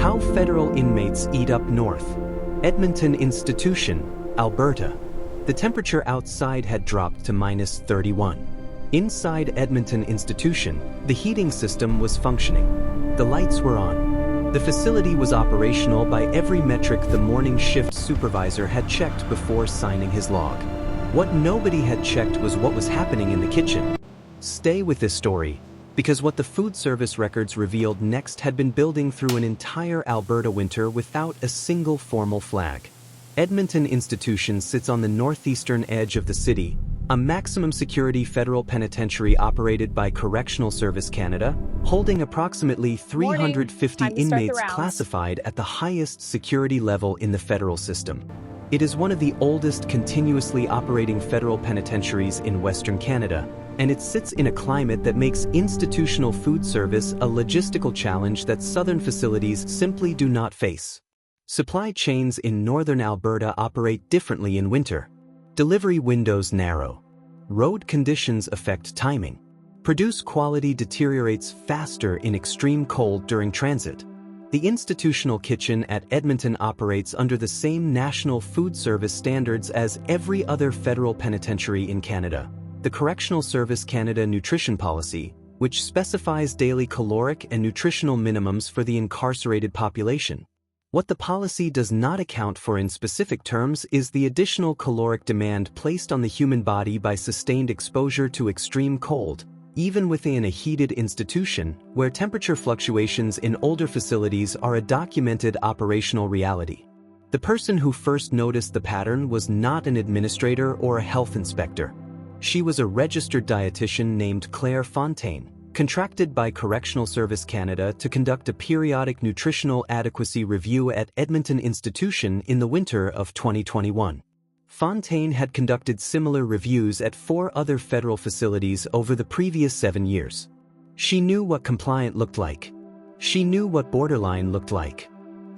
How federal inmates eat up north. Edmonton Institution, Alberta. The temperature outside had dropped to -31. Inside Edmonton Institution, the heating system was functioning. The lights were on. The facility was operational by every metric the morning shift supervisor had checked before signing his log. What nobody had checked was what was happening in the kitchen. Stay with this story, because what the food service records revealed next had been building through an entire Alberta winter without a single formal flag. Edmonton Institution sits on the northeastern edge of the city, a maximum security federal penitentiary operated by Correctional Service Canada, holding approximately 350 inmates classified at the highest security level in the federal system. It is one of the oldest continuously operating federal penitentiaries in Western Canada, and it sits in a climate that makes institutional food service a logistical challenge that southern facilities simply do not face. Supply chains in northern Alberta operate differently in winter. Delivery windows narrow. Road conditions affect timing. Produce quality deteriorates faster in extreme cold during transit. The institutional kitchen at Edmonton operates under the same national food service standards as every other federal penitentiary in Canada. The Correctional Service Canada Nutrition Policy, which specifies daily caloric and nutritional minimums for the incarcerated population. What the policy does not account for in specific terms is the additional caloric demand placed on the human body by sustained exposure to extreme cold, even within a heated institution, where temperature fluctuations in older facilities are a documented operational reality. The person who first noticed the pattern was not an administrator or a health inspector. She was a registered dietitian named Claire Fontaine, contracted by Correctional Service Canada to conduct a periodic nutritional adequacy review at Edmonton Institution in the winter of 2021. Fontaine had conducted similar reviews at 4 other federal facilities over the previous 7 years. She knew what compliant looked like. She knew what borderline looked like.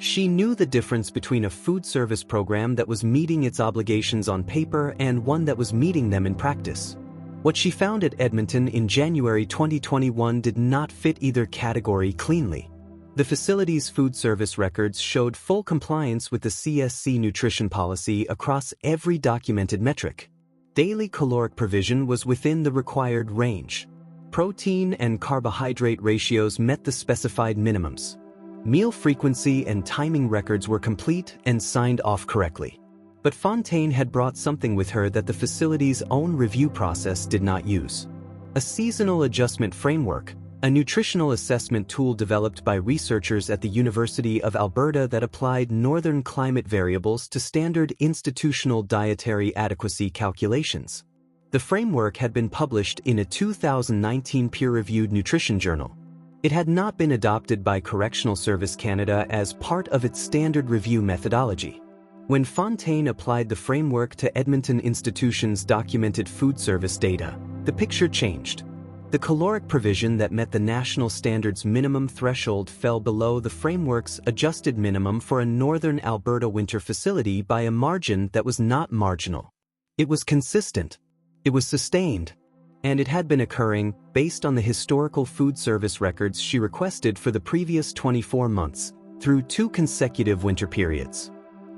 She knew the difference between a food service program that was meeting its obligations on paper and one that was meeting them in practice. What she found at Edmonton in January 2021 did not fit either category cleanly. The facility's food service records showed full compliance with the CSC Nutrition Policy across every documented metric. Daily caloric provision was within the required range. Protein and carbohydrate ratios met the specified minimums. Meal frequency and timing records were complete and signed off correctly. But Fontaine had brought something with her that the facility's own review process did not use. A seasonal adjustment framework, a nutritional assessment tool developed by researchers at the University of Alberta that applied northern climate variables to standard institutional dietary adequacy calculations. The framework had been published in a 2019 peer-reviewed nutrition journal. It had not been adopted by Correctional Service Canada as part of its standard review methodology. When Fontaine applied the framework to Edmonton Institution's documented food service data, the picture changed. The caloric provision that met the national standards minimum threshold fell below the framework's adjusted minimum for a northern Alberta winter facility by a margin that was not marginal. It was consistent. It was sustained. And it had been occurring based on the historical food service records she requested for the previous 24 months, through 2 consecutive winter periods.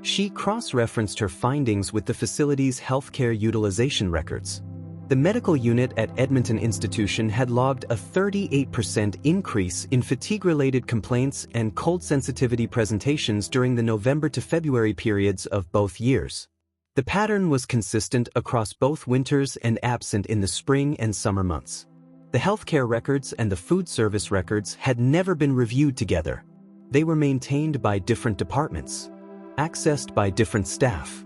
She cross-referenced her findings with the facility's healthcare utilization records. The medical unit at Edmonton Institution had logged a 38% increase in fatigue-related complaints and cold sensitivity presentations during the November to February periods of both years. The pattern was consistent across both winters and absent in the spring and summer months. The healthcare records and the food service records had never been reviewed together. They were maintained by different departments, accessed by different staff,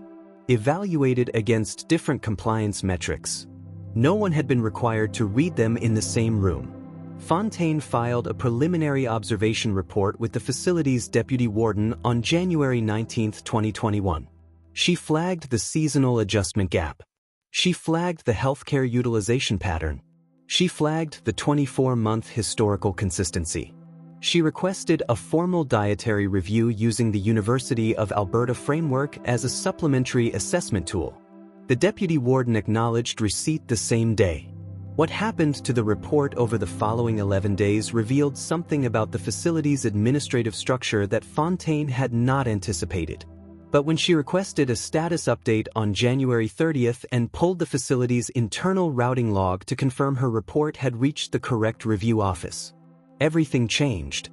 evaluated against different compliance metrics. No one had been required to read them in the same room. Fontaine filed a preliminary observation report with the facility's deputy warden on January 19, 2021. She flagged the seasonal adjustment gap. She flagged the healthcare utilization pattern. She flagged the 24-month historical consistency. She requested a formal dietary review using the University of Alberta framework as a supplementary assessment tool. The deputy warden acknowledged receipt the same day. What happened to the report over the following 11 days revealed something about the facility's administrative structure that Fontaine had not anticipated. But when she requested a status update on January 30th and pulled the facility's internal routing log to confirm her report had reached the correct review office, everything changed.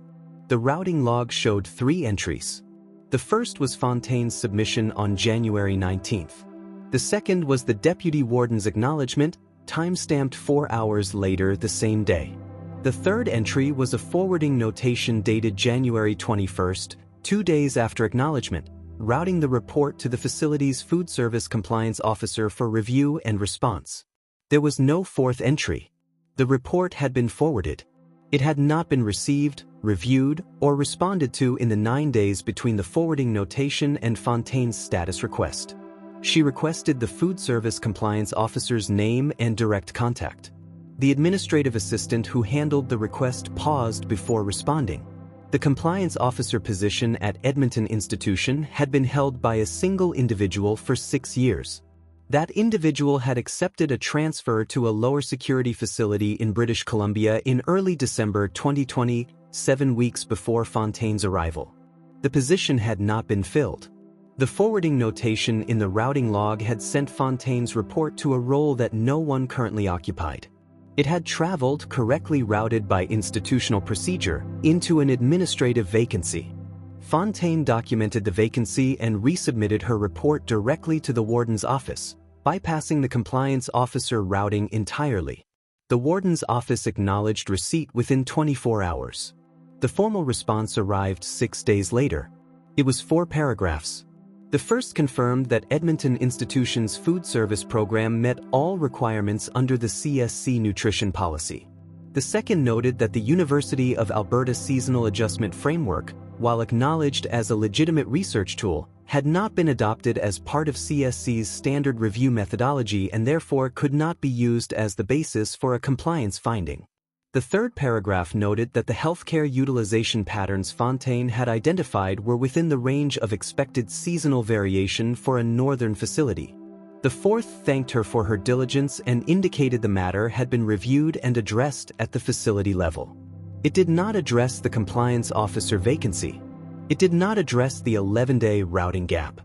The routing log showed 3 entries. The first was Fontaine's submission on January 19th. The second was the Deputy Warden's acknowledgement, time-stamped 4 hours later the same day. The third entry was a forwarding notation dated January 21st, 2 days after acknowledgement, routing the report to the facility's food service compliance officer for review and response. There was no fourth entry. The report had been forwarded. It had not been received, reviewed, or responded to in the 9 days between the forwarding notation and Fontaine's status request. She requested the food service compliance officer's name and direct contact. The administrative assistant who handled the request paused before responding. The compliance officer position at Edmonton Institution had been held by a single individual for 6 years. That individual had accepted a transfer to a lower security facility in British Columbia in early December 2020, 7 weeks before Fontaine's arrival. The position had not been filled. The forwarding notation in the routing log had sent Fontaine's report to a role that no one currently occupied. It had traveled, correctly routed by institutional procedure, into an administrative vacancy. Fontaine documented the vacancy and resubmitted her report directly to the warden's office, bypassing the compliance officer routing entirely. The warden's office acknowledged receipt within 24 hours. The formal response arrived 6 days later. It was 4 paragraphs. The first confirmed that Edmonton Institution's food service program met all requirements under the CSC Nutrition Policy. The second noted that the University of Alberta Seasonal Adjustment Framework, while acknowledged as a legitimate research tool, had not been adopted as part of CSC's standard review methodology and therefore could not be used as the basis for a compliance finding. The third paragraph noted that the healthcare utilization patterns Fontaine had identified were within the range of expected seasonal variation for a northern facility. The fourth thanked her for her diligence and indicated the matter had been reviewed and addressed at the facility level. It did not address the compliance officer vacancy. It did not address the 11-day routing gap.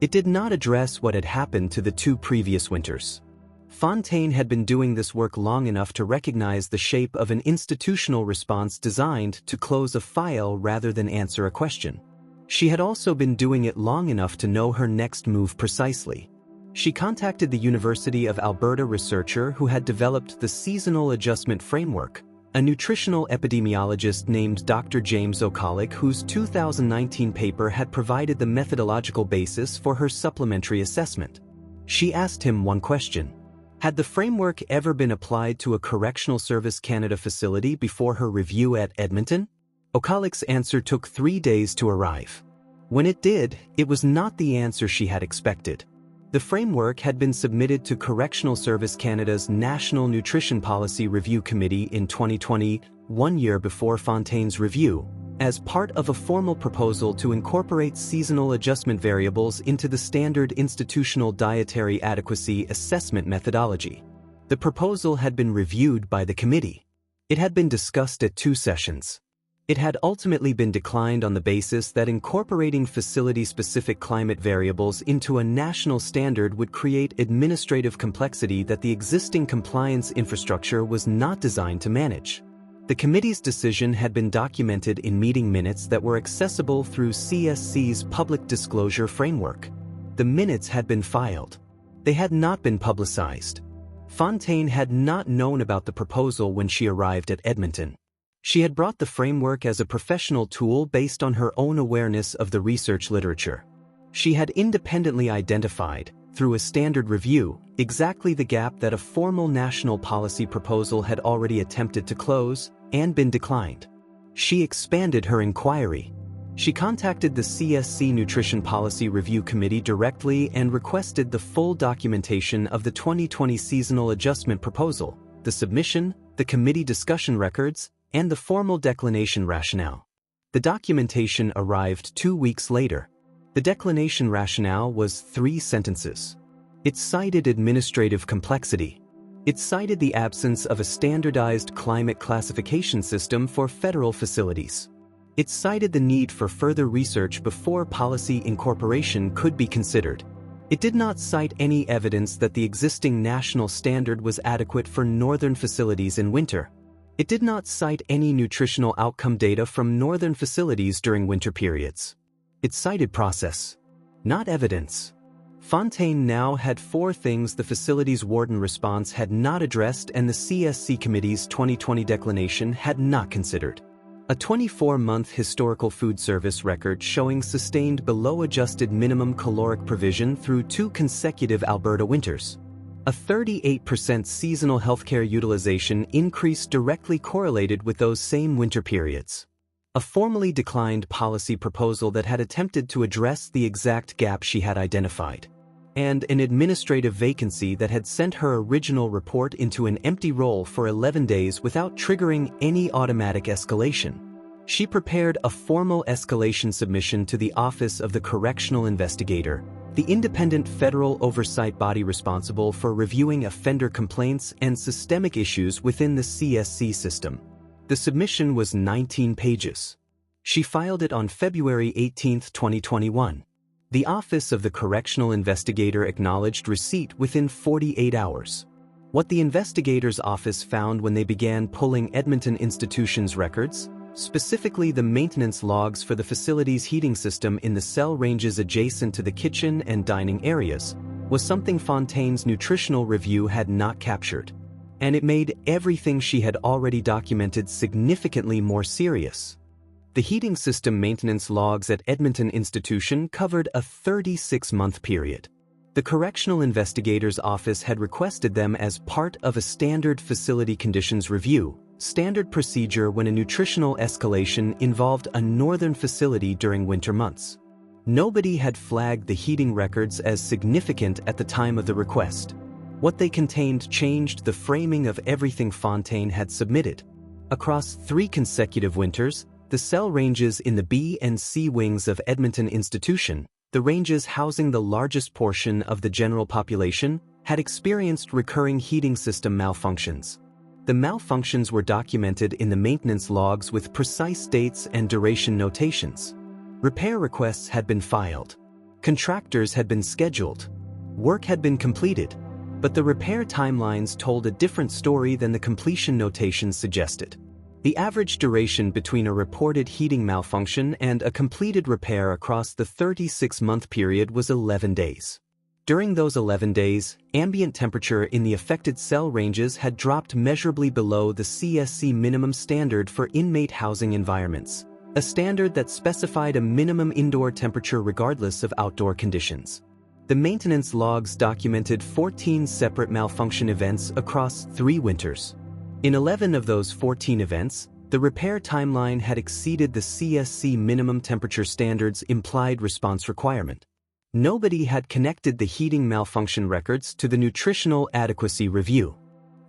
It did not address what had happened to the 2 previous winters. Fontaine had been doing this work long enough to recognize the shape of an institutional response designed to close a file rather than answer a question. She had also been doing it long enough to know her next move precisely. She contacted the University of Alberta researcher who had developed the Seasonal Adjustment Framework, a nutritional epidemiologist named Dr. James Okalik, whose 2019 paper had provided the methodological basis for her supplementary assessment. She asked him one question. Had the framework ever been applied to a Correctional Service Canada facility before her review at Edmonton? Okalik's answer took 3 days to arrive. When it did, it was not the answer she had expected. The framework had been submitted to Correctional Service Canada's National Nutrition Policy Review Committee in 2020, 1 year before Fontaine's review, as part of a formal proposal to incorporate seasonal adjustment variables into the standard institutional dietary adequacy assessment methodology. The proposal had been reviewed by the committee. It had been discussed at 2 sessions. It had ultimately been declined on the basis that incorporating facility-specific climate variables into a national standard would create administrative complexity that the existing compliance infrastructure was not designed to manage. The committee's decision had been documented in meeting minutes that were accessible through CSC's public disclosure framework. The minutes had been filed. They had not been publicized. Fontaine had not known about the proposal when she arrived at Edmonton. She had brought the framework as a professional tool based on her own awareness of the research literature. She had independently identified, through a standard review, exactly the gap that a formal national policy proposal had already attempted to close and been declined. She expanded her inquiry. She contacted the CSC Nutrition Policy Review Committee directly and requested the full documentation of the 2020 seasonal adjustment proposal, the submission, the committee discussion records, and the formal declination rationale. The documentation arrived 2 weeks later. The declination rationale was 3 sentences. It cited administrative complexity. It cited the absence of a standardized climate classification system for federal facilities. It cited the need for further research before policy incorporation could be considered. It did not cite any evidence that the existing national standard was adequate for northern facilities in winter. It did not cite any nutritional outcome data from northern facilities during winter periods. It cited process, not evidence. Fontaine now had 4 things the facility's warden response had not addressed and the CSC Committee's 2020 declination had not considered. A 24-month historical food service record showing sustained below-adjusted minimum caloric provision through 2 consecutive Alberta winters. A 38% seasonal healthcare utilization increase directly correlated with those same winter periods. A formally declined policy proposal that had attempted to address the exact gap she had identified. And an administrative vacancy that had sent her original report into an empty role for 11 days without triggering any automatic escalation. She prepared a formal escalation submission to the Office of the Correctional Investigator, the independent federal oversight body responsible for reviewing offender complaints and systemic issues within the CSC system. The submission was 19 pages. She filed it on February 18, 2021. The Office of the Correctional Investigator acknowledged receipt within 48 hours. What the investigator's office found when they began pulling Edmonton Institution's records, specifically the maintenance logs for the facility's heating system in the cell ranges adjacent to the kitchen and dining areas, was something Fontaine's nutritional review had not captured. And it made everything she had already documented significantly more serious. The heating system maintenance logs at Edmonton Institution covered a 36-month period. The Correctional Investigator's Office had requested them as part of a standard facility conditions review, standard procedure when a nutritional escalation involved a northern facility during winter months. Nobody had flagged the heating records as significant at the time of the request. What they contained changed the framing of everything Fontaine had submitted. Across 3 consecutive winters, the cell ranges in the B and C wings of Edmonton Institution, the ranges housing the largest portion of the general population, had experienced recurring heating system malfunctions. The malfunctions were documented in the maintenance logs with precise dates and duration notations. Repair requests had been filed. Contractors had been scheduled. Work had been completed. But the repair timelines told a different story than the completion notations suggested. The average duration between a reported heating malfunction and a completed repair across the 36-month period was 11 days. During those 11 days, ambient temperature in the affected cell ranges had dropped measurably below the CSC minimum standard for inmate housing environments, a standard that specified a minimum indoor temperature regardless of outdoor conditions. The maintenance logs documented 14 separate malfunction events across 3 winters. In 11 of those 14 events, the repair timeline had exceeded the CSC minimum temperature standard's implied response requirement. Nobody had connected the heating malfunction records to the nutritional adequacy review.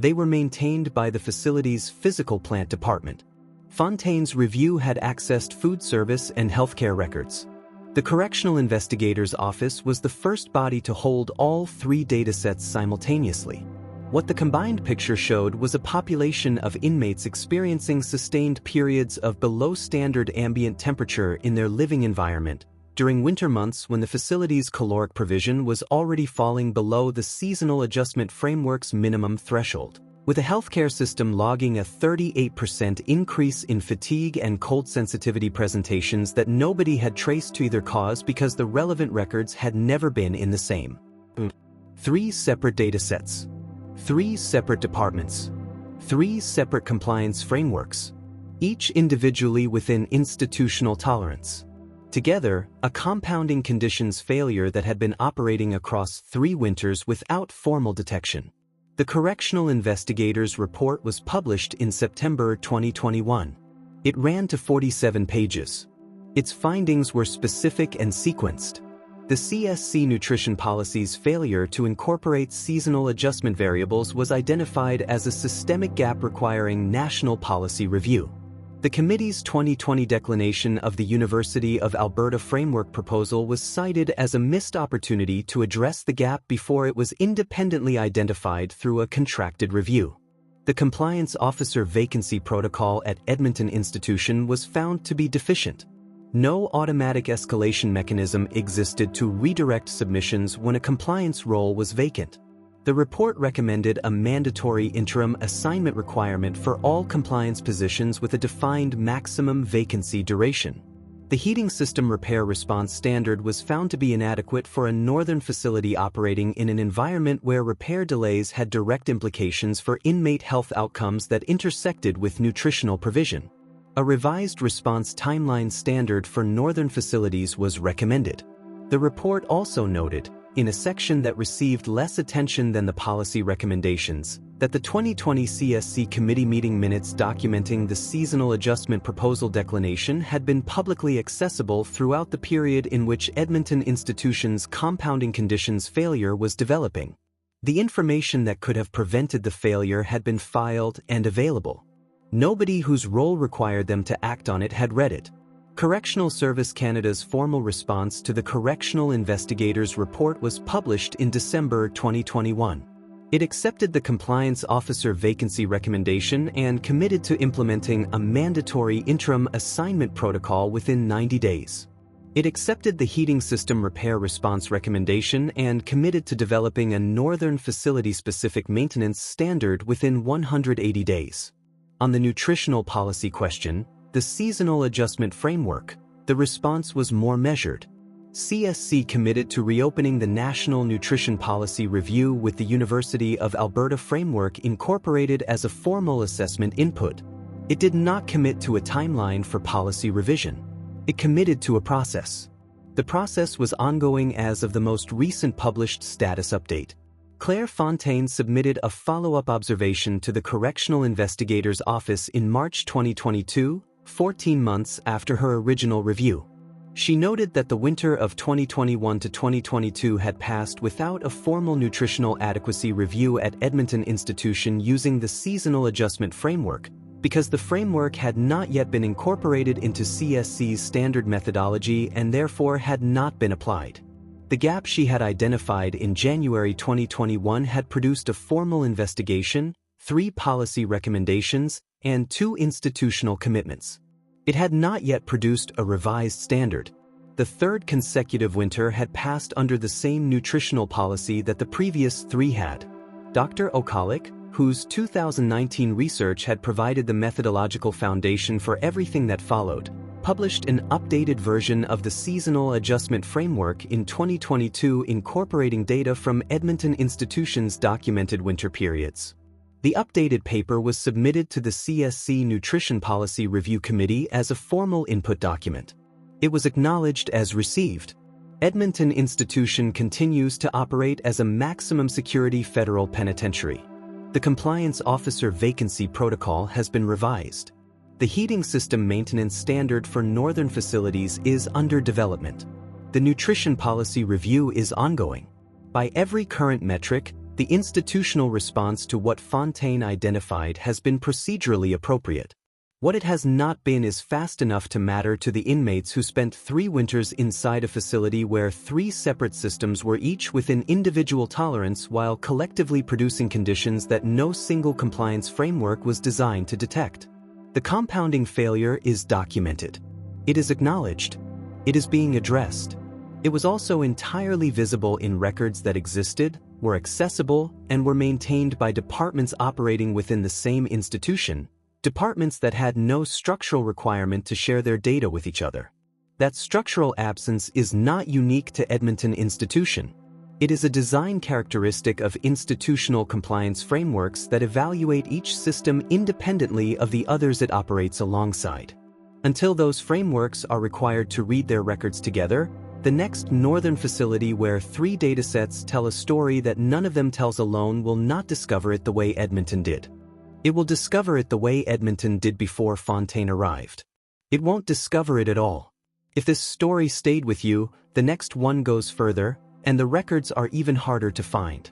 They were maintained by the facility's physical plant department. Fontaine's review had accessed food service and healthcare records. The Correctional Investigator's Office was the first body to hold all 3 datasets simultaneously. What the combined picture showed was a population of inmates experiencing sustained periods of below-standard ambient temperature in their living environment during winter months when the facility's caloric provision was already falling below the seasonal adjustment framework's minimum threshold, with a healthcare system logging a 38% increase in fatigue and cold sensitivity presentations that nobody had traced to either cause because the relevant records had never been in the same. 3 separate datasets. 3 separate departments. 3 separate compliance frameworks, each individually within institutional tolerance. Together, a compounding conditions failure that had been operating across 3 winters without formal detection. The Correctional Investigator's report was published in September 2021. It ran to 47 pages. Its findings were specific and sequenced. The CSC Nutrition Policy's failure to incorporate seasonal adjustment variables was identified as a systemic gap requiring national policy review. The committee's 2020 declination of the University of Alberta framework proposal was cited as a missed opportunity to address the gap before it was independently identified through a contracted review. The compliance officer vacancy protocol at Edmonton Institution was found to be deficient. No automatic escalation mechanism existed to redirect submissions when a compliance role was vacant. The report recommended a mandatory interim assignment requirement for all compliance positions with a defined maximum vacancy duration. The heating system repair response standard was found to be inadequate for a northern facility operating in an environment where repair delays had direct implications for inmate health outcomes that intersected with nutritional provision. A revised response timeline standard for northern facilities was recommended. The report also noted, in a section that received less attention than the policy recommendations, that the 2020 CSC committee meeting minutes documenting the seasonal adjustment proposal declination had been publicly accessible throughout the period in which Edmonton Institution's compounding conditions failure was developing. The information that could have prevented the failure had been filed and available. Nobody whose role required them to act on it had read it. Correctional Service Canada's formal response to the Correctional Investigator's report was published in December 2021. It accepted the compliance officer vacancy recommendation and committed to implementing a mandatory interim assignment protocol within 90 days. It accepted the heating system repair response recommendation and committed to developing a northern facility-specific maintenance standard within 180 days. On the nutritional policy question, the seasonal adjustment framework, the response was more measured. CSC committed to reopening the National Nutrition Policy review with the University of Alberta framework incorporated as a formal assessment input. It did not commit to a timeline for policy revision. It committed to a process. The process was ongoing as of the most recent published status update. Claire Fontaine submitted a follow-up observation to the Correctional Investigator's Office in March 2022, 14 months after her original review. She noted that the winter of 2021 to 2022 had passed without a formal nutritional adequacy review at Edmonton Institution using the seasonal adjustment framework, because the framework had not yet been incorporated into CSC's standard methodology and therefore had not been applied. The gap she had identified in January 2021 had produced a formal investigation, 3 policy recommendations, and 2 institutional commitments. It had not yet produced a revised standard. The third consecutive winter had passed under the same nutritional policy that the previous 3 had. Dr. Okalik, whose 2019 research had provided the methodological foundation for everything that followed, published an updated version of the seasonal adjustment framework in 2022 incorporating data from Edmonton Institution's documented winter periods. The updated paper was submitted to the CSC Nutrition Policy Review Committee as a formal input document. It was acknowledged as received. Edmonton Institution continues to operate as a maximum security federal penitentiary. The compliance officer vacancy protocol has been revised. The heating system maintenance standard for northern facilities is under development. The nutrition policy review is ongoing. By every current metric, the institutional response to what Fontaine identified has been procedurally appropriate. What it has not been is fast enough to matter to the inmates who spent 3 winters inside a facility where 3 separate systems were each within individual tolerance while collectively producing conditions that no single compliance framework was designed to detect. The compounding failure is documented. It is acknowledged. It is being addressed. It was also entirely visible in records that existed, were accessible, and were maintained by departments operating within the same institution, departments that had no structural requirement to share their data with each other. That structural absence is not unique to Edmonton Institution. It is a design characteristic of institutional compliance frameworks that evaluate each system independently of the others it operates alongside. Until those frameworks are required to read their records together, the next northern facility where 3 datasets tell a story that none of them tells alone will not discover it the way Edmonton did. It will discover it the way Edmonton did before Fontaine arrived. It won't discover it at all. If this story stayed with you, the next one goes further, and the records are even harder to find.